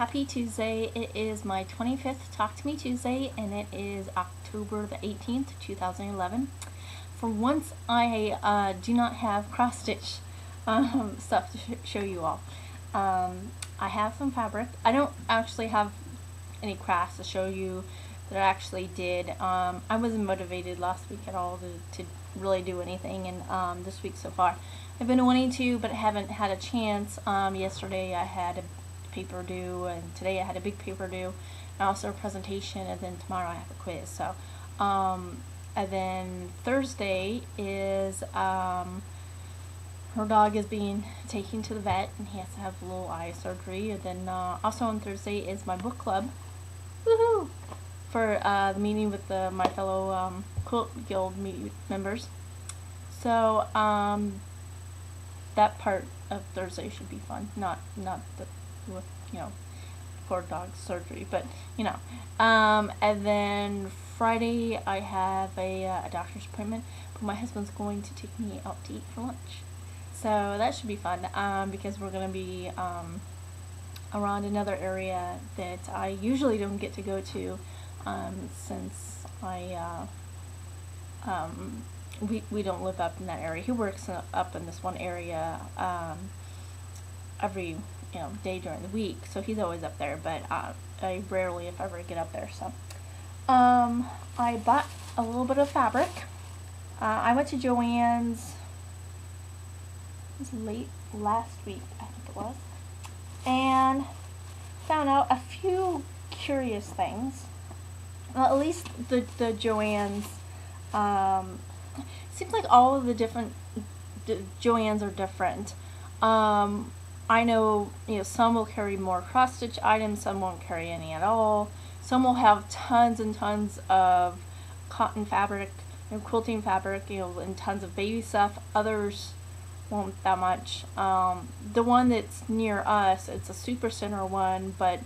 Happy Tuesday. It is my 25th Talk to Me Tuesday, and it is October the 18th, 2011. For once, I do not have cross-stitch stuff to show you all. I have some fabric. I don't actually have any crafts to show you that I actually did. I wasn't motivated last week at all to really do anything, and this week so far I've been wanting to, but I haven't had a chance. Yesterday I had a paper due, and today I had a big paper due, and also a presentation, and then tomorrow I have a quiz. So and then Thursday is her dog is being taken to the vet, and he has to have a little eye surgery. And then also on Thursday is my book club, woohoo, for the meeting with my fellow quilt guild members. So that part of Thursday should be fun. Not the with poor dog's surgery, but and then Friday I have a doctor's appointment, but my husband's going to take me out to eat for lunch, so that should be fun, because we're going to be around another area that I usually don't get to go to, since we don't live up in that area. He works up in this one area every day during the week, so he's always up there, but I rarely, if ever, get up there. So I bought a little bit of fabric. I went to Joann's, it was late last week, I think it was, and found out a few curious things. Well, at least the Joann's, seems like all of the different Joann's are different. I know, some will carry more cross-stitch items, some won't carry any at all. Some will have tons and tons of cotton fabric, quilting fabric, and tons of baby stuff. Others won't that much. The one that's near us, it's a super center one, but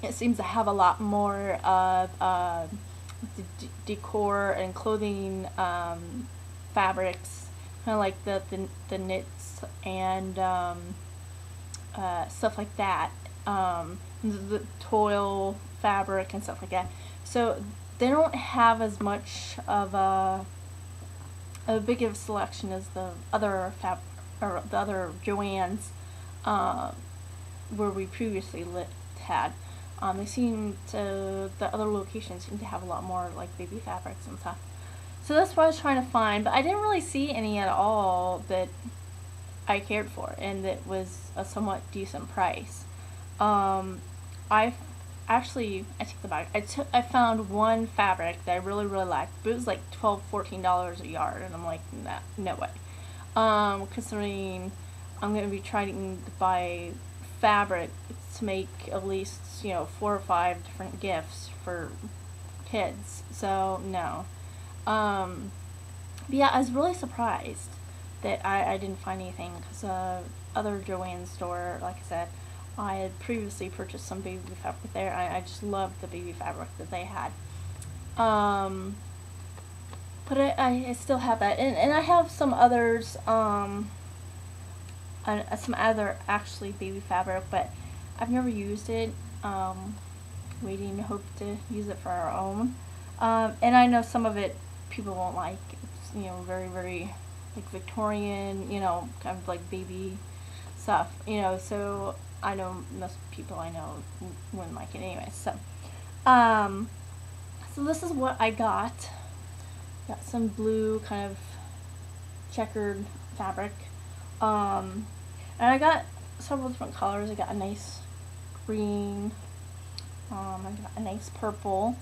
it seems to have a lot more of decor and clothing fabrics, kind of like the knits and stuff like that, the toil fabric and stuff like that. So they don't have as much of a big of a selection as the other the other Joann's where we previously had. They seem to, the other locations seem to have a lot more like baby fabrics and stuff. So that's what I was trying to find, but I didn't really see any at all that I cared for and that was a somewhat decent price. I take the back. I found one fabric that I really liked, but it was like $12–14 a yard, and I'm like, nah, no way. Considering I'm going to be trying to buy fabric to make at least 4 or 5 different gifts for kids, so no. But yeah, I was really surprised that I didn't find anything, because other Joann's store, like I said, I had previously purchased some baby fabric there. I just loved the baby fabric that they had. But I still have that, and I have some others, some other actually baby fabric, but I've never used it. Waiting to hope to use it for our own. And I know some of it people won't like. It's very like Victorian, kind of like baby stuff, so I know most people I know wouldn't like it anyway. So so this is what I got. Got some blue kind of checkered fabric, and I got several different colors. I got a nice green, I got a nice purple,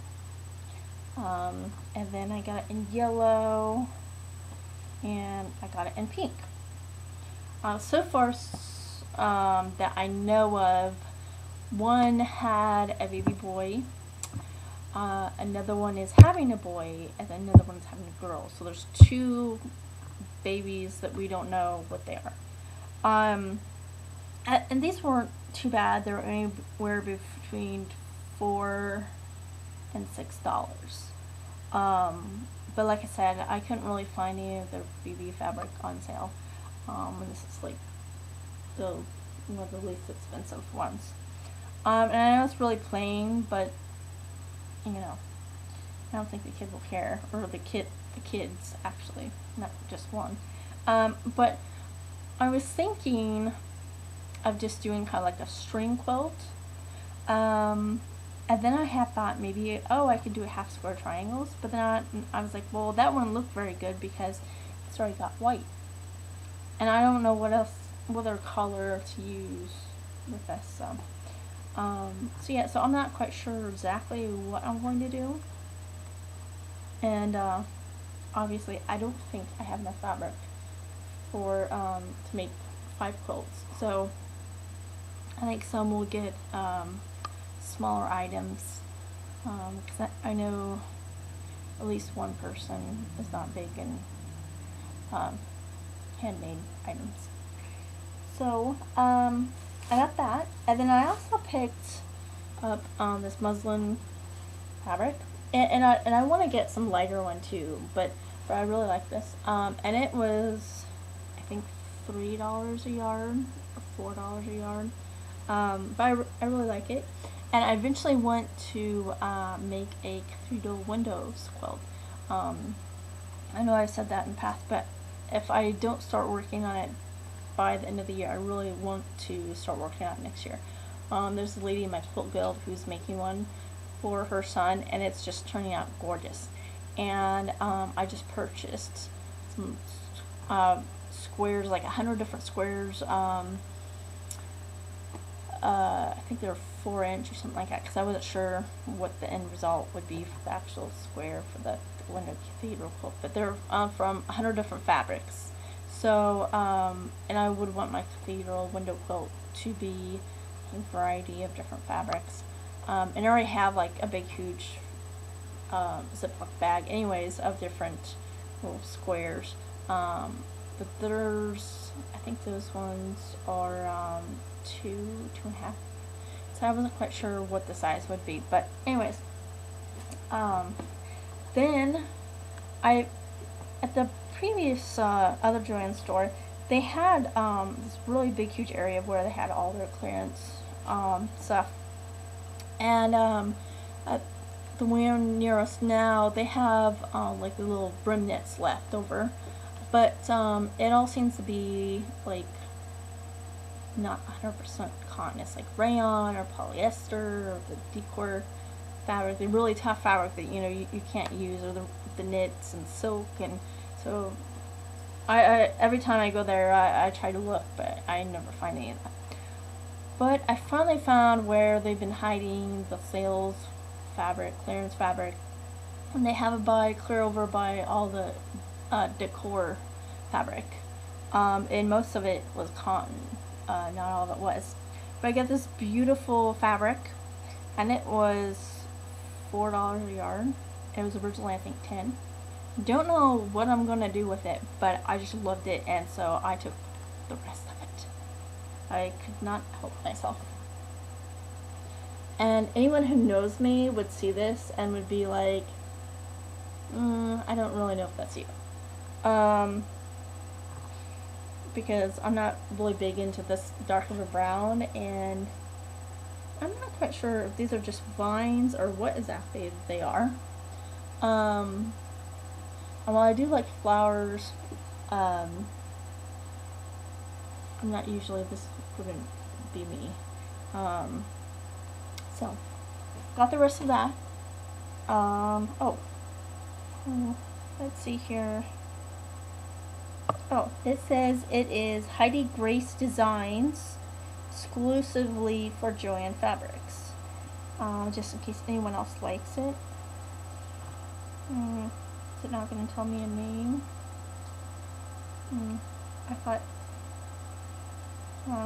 and then I got it in yellow, and I got it in pink. So far, that I know of, one had a baby boy, another one is having a boy, and then another one is having a girl. So there's 2 babies that we don't know what they are. And these weren't too bad. They were anywhere between $4 and $6. But like I said, I couldn't really find any of their baby fabric on sale. And this is like one of the least expensive ones. And I know it's really plain, but you know, I don't think the kid will care, or the kids actually, not just one. But I was thinking of just doing kind of like a string quilt. And then I had thought maybe, oh, I could do a half square triangles, but then I was like, well, that one looked very good because it's already got white. And I don't know what other color to use with this, so. So yeah, so I'm not quite sure exactly what I'm going to do. And, obviously I don't think I have enough fabric for, to make 5 quilts. So I think some will get, smaller items, because I know at least one person is not big in handmade items. So I got that, and then I also picked up this muslin fabric, and I want to get some lighter one too, but I really like this, and it was I think $3 a yard or $4 a yard, but I really like it. And I eventually want to make a cathedral windows quilt. I know I've said that in the past, but if I don't start working on it by the end of the year, I really want to start working on it next year. There's a lady in my quilt guild who's making one for her son, and it's just turning out gorgeous. And I just purchased some squares, like 100 different squares. I think they were 4-inch or something like that, because I wasn't sure what the end result would be for the actual square for the window cathedral quilt. But they're from 100 different fabrics. So, and I would want my cathedral window quilt to be a variety of different fabrics. And I already have like a big, huge Ziploc bag, anyways, of different little squares. But there's, I think those ones are 2.5. So I wasn't quite sure what the size would be, but anyways, then at the previous other Joann store, they had this really big, huge area where they had all their clearance stuff, and at the one near us now, they have like the little brim knits left over, but it all seems to be like not 100% cotton. It's like rayon or polyester or the decor fabric, the really tough fabric that you can't use, or the knits and silk. And so I every time I go there, I try to look, but I never find any of that. But I finally found where they've been hiding the sales fabric, clearance fabric, and they have it clear over by all the decor fabric, and most of it was cotton. Not all of it was. But I got this beautiful fabric, and it was $4 a yard. It was originally, I think, 10. Don't know what I'm gonna do with it, but I just loved it, and so I took the rest of it. I could not help myself. And anyone who knows me would see this and would be like, I don't really know if that's you. Because I'm not really big into this dark of a brown, and I'm not quite sure if these are just vines or what exactly they are. And while I do like flowers, I'm not usually, this wouldn't be me. So, got the rest of that. Let's see here. Oh, it says it is Heidi Grace Designs, exclusively for Joann Fabrics. Just in case anyone else likes it. Is it not going to tell me a name? I thought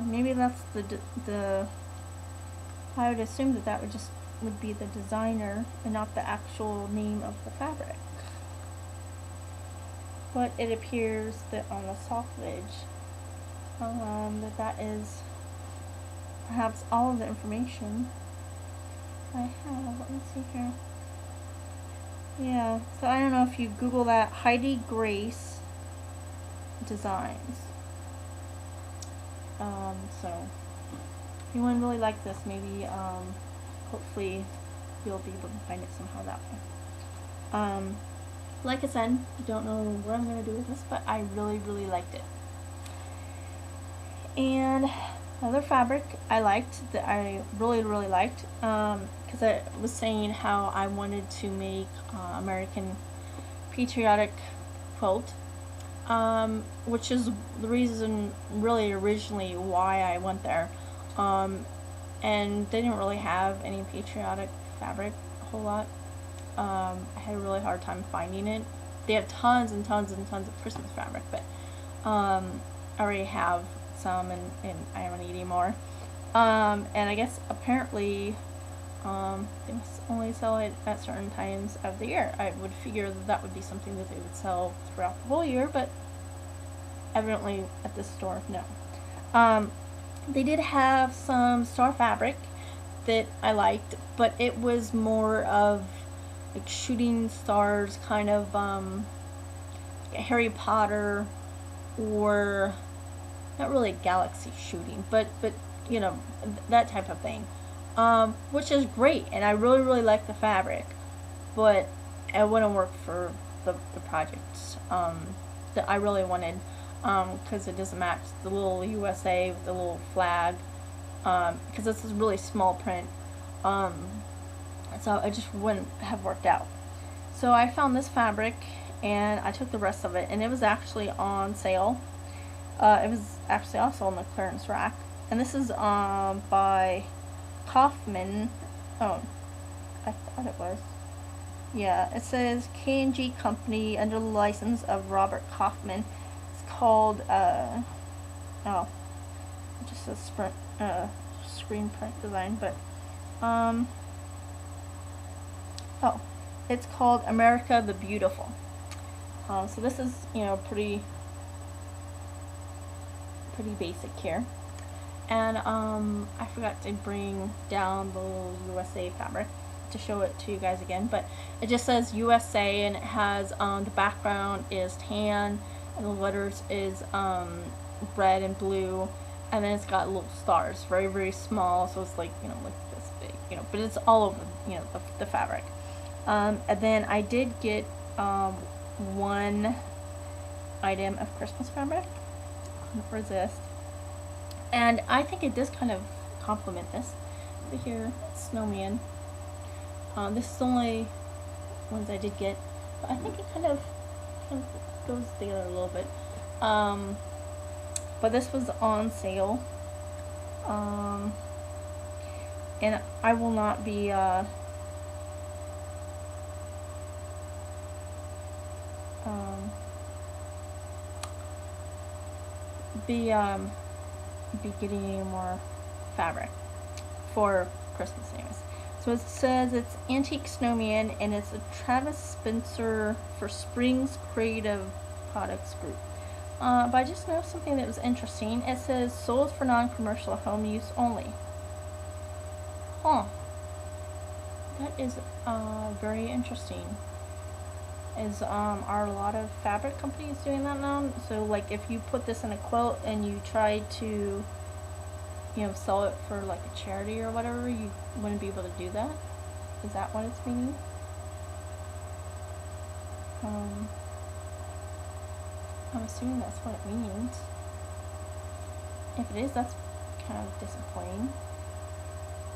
maybe that's the. I would assume that would be the designer and not the actual name of the fabric. But it appears that on the soffage, that is perhaps all of the information I have. Let me see here. Yeah, so I don't know if you Google that, Heidi Grace Designs. So anyone really likes this, maybe hopefully you'll be able to find it somehow that way. Like I said, I don't know what I'm going to do with this, but I really, really liked it. And another fabric I liked, that I really, really liked, because I was saying how I wanted to make American patriotic quilt, which is the reason really originally why I went there. And they didn't really have any patriotic fabric a whole lot. I had a really hard time finding it. They have tons and tons and tons of Christmas fabric, but I already have some, and I don't need any more. And I guess apparently they must only sell it at certain times of the year. I would figure that that would be something that they would sell throughout the whole year, but evidently at this store, no. They did have some star fabric that I liked, but it was more of like shooting stars, kind of Harry Potter, or not really galaxy shooting, but you know, that type of thing, which is great, and I really, really like the fabric, but it wouldn't work for the projects that I really wanted, because it doesn't match the little USA with the little flag, because this is really small print, so it just wouldn't have worked out. So I found this fabric, and I took the rest of it, and it was actually on sale. It was actually also on the clearance rack, and this is by Kaufman. Oh, I thought it was. Yeah, it says K&G Company under the license of Robert Kaufman. It's called oh, just a screen print design, but oh, it's called America the Beautiful. So this is, you know, pretty basic here. And I forgot to bring down the little USA fabric to show it to you guys again, but it just says USA, and it has the background is tan, and the letters is red and blue, and then it's got little stars, very, very small, so it's like, you know, like this big, you know, but it's all over, you know, the fabric. And then I did get one item of Christmas fabric, resist, and I think it does kind of complement this. Over here, snowman. This is the only ones I did get, but I think it kind of goes together a little bit. But this was on sale, and I will not be getting any more fabric for Christmas anyways. So it says it's Antique Snowman, and it's a Travis Spencer for Springs Creative Products Group. But I just noticed something that was interesting. It says sold for non-commercial home use only. Huh. That is very interesting. Are a lot of fabric companies doing that now? So like if you put this in a quilt and you try to, you know, sell it for like a charity or whatever, you wouldn't be able to do that? Is that what it's meaning? I'm assuming that's what it means. If it is, that's kind of disappointing,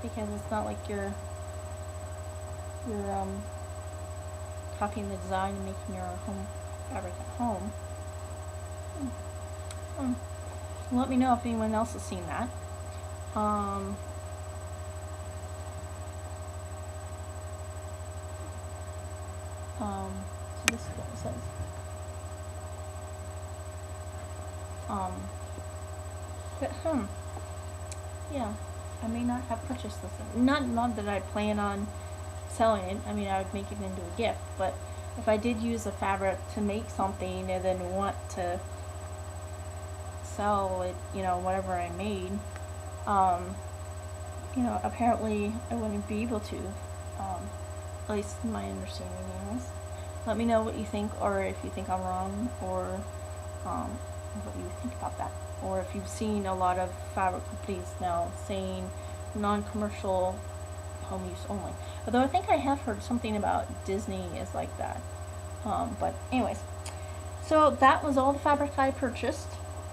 because it's not like you're copying the design and making your home fabric at home. Let me know if anyone else has seen that. So this is what it says. But yeah, I may not have purchased this. Not that I plan on selling it. I mean, I would make it into a gift, but if I did use the fabric to make something and then want to sell it, you know, whatever I made, you know, apparently I wouldn't be able to, at least in my understanding anyways. Let me know what you think, or if you think I'm wrong, or what you think about that. or if you've seen a lot of fabric companies now saying non-commercial, home use only. Although I think I have heard something about Disney is like that. But anyways, so that was all the fabric I purchased.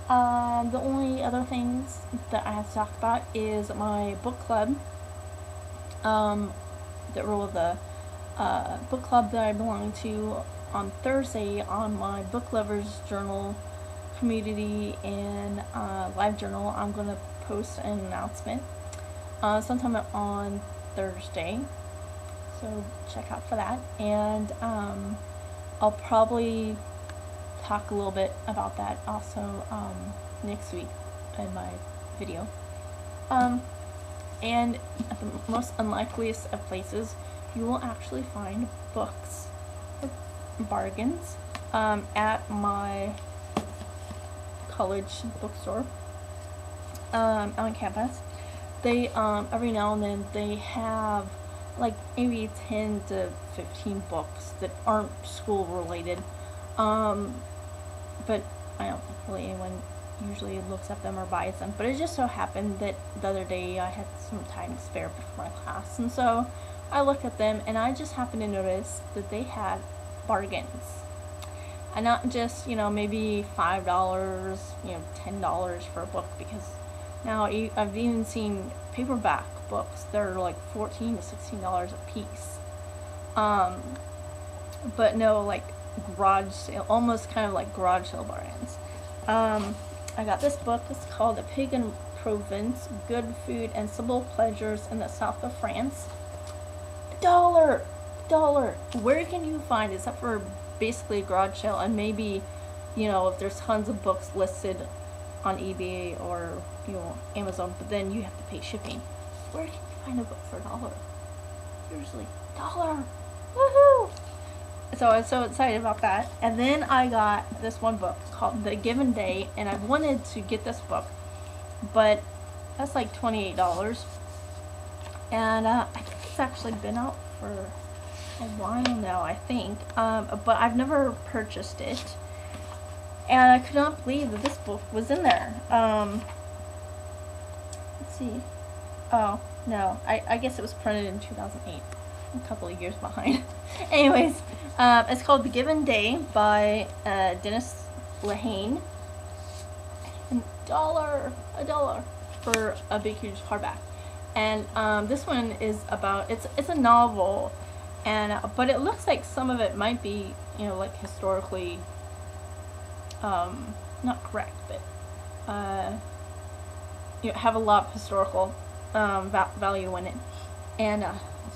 The only other things that I have to talk about is my book club. The book club that I belong to on Thursday on my Book Lovers Journal community and live journal. I'm going to post an announcement sometime on Thursday, so check out for that. And I'll probably talk a little bit about that also next week in my video. And at the most unlikeliest of places, you will actually find books for bargains at my college bookstore on campus. They every now and then they have like maybe 10 to 15 books that aren't school related, but I don't think really anyone usually looks at them or buys them. But it just so happened that the other day I had some time spare before my class, and so I looked at them and I just happened to notice that they had bargains. And not just, maybe $5, $10 for a book, because now I've even seen paperback books that are like $14 to $16 a piece. But no, like garage sale, almost kind of like garage sale bargains. I got this book. It's called A Pig in Provence, Good Food and Simple Pleasures in the South of France. $1. Where can you find, except for basically a garage sale, and maybe, if there's tons of books listed on eBay or, Amazon, but then you have to pay shipping. Where can you find a book for $1? Seriously, $1. Woohoo! So I was so excited about that. And then I got this one book called The Given Day, and I wanted to get this book, but that's like $28. And I think it's actually been out for a while now, I think, but I've never purchased it, and I could not believe that this book was in there. Let's see. Oh no, I guess it was printed in 2008. A couple of years behind. Anyways, it's called The Given Day by Dennis Lehane. $1 for a big huge hardback. And this one is about, it's a novel, and but it looks like some of it might be, like historically not correct, but have a lot of historical value in it. And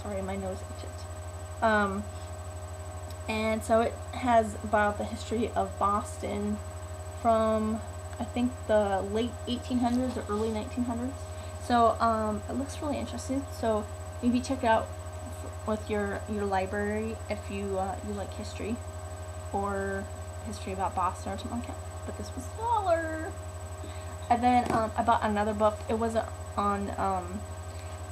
sorry, my nose itches. And so it has about the history of Boston from, I think, the late 1800s or early 1900s. So it looks really interesting. So maybe check it out with your library if you like history, or history about Boston or something like that. But this was $1. And then I bought another book. It wasn't on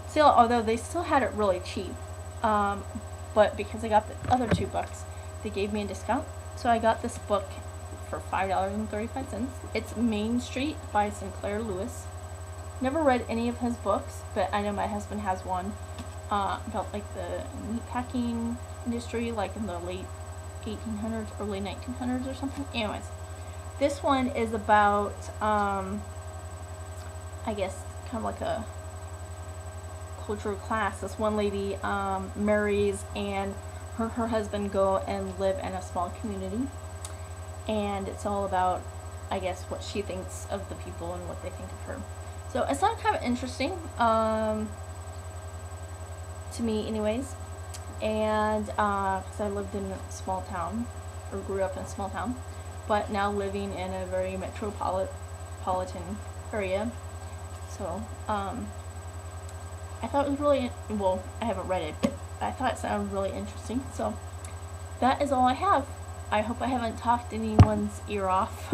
sale, although they still had it really cheap. But because I got the other two books, they gave me a discount. So I got this book for $5.35. It's Main Street by Sinclair Lewis. Never read any of his books, but I know my husband has one about like the meatpacking industry, like in the late 1800s, early 1900s or something. Anyways, this one is about, I guess, kind of like a cultural class. This one lady marries, and her husband go and live in a small community, and it's all about, I guess, what she thinks of the people and what they think of her. So it sounded kind of interesting to me anyways, and because I lived in a small town, or grew up in a small town, but now living in a very metropolitan area. So I thought it was really, well, I haven't read it, but I thought it sounded really interesting. So that is all I have. I hope I haven't talked anyone's ear off,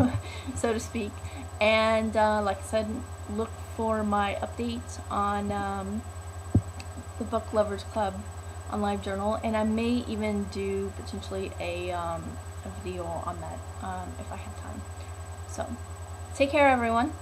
so to speak. And like I said, look for my updates on the Book Lovers Club on LiveJournal, and I may even do potentially a video on that if I have time. So Take care, everyone.